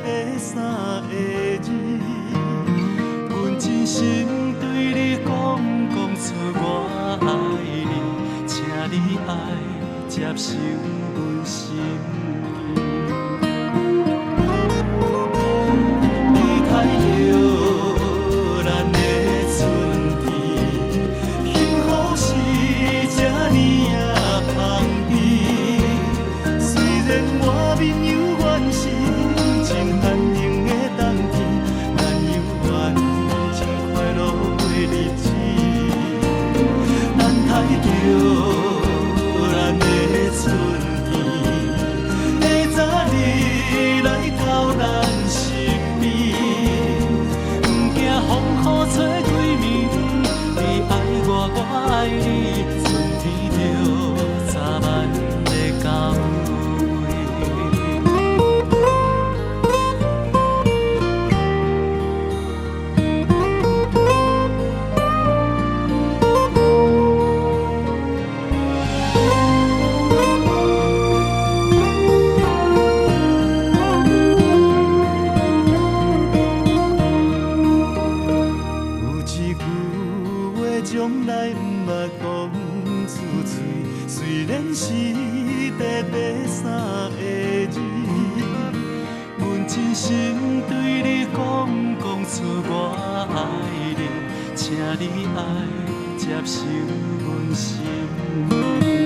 第三个字，阮真心对你讲出我爱你，请你爱接受阮心意。你睇着咱的春天，幸福是这呢啊香甜。虽然我面有怨心，真繁荣的冬天，咱犹原真快乐过日子。咱睇着咱的春天，会早日来透咱身边，不惊风雨吹对面。你爱我，我爱你，春天就早晚的到位。有一句话从来不捌讲出嘴，虽然是第三个字，阮真心对你讲出我爱你，请你爱接受阮心意。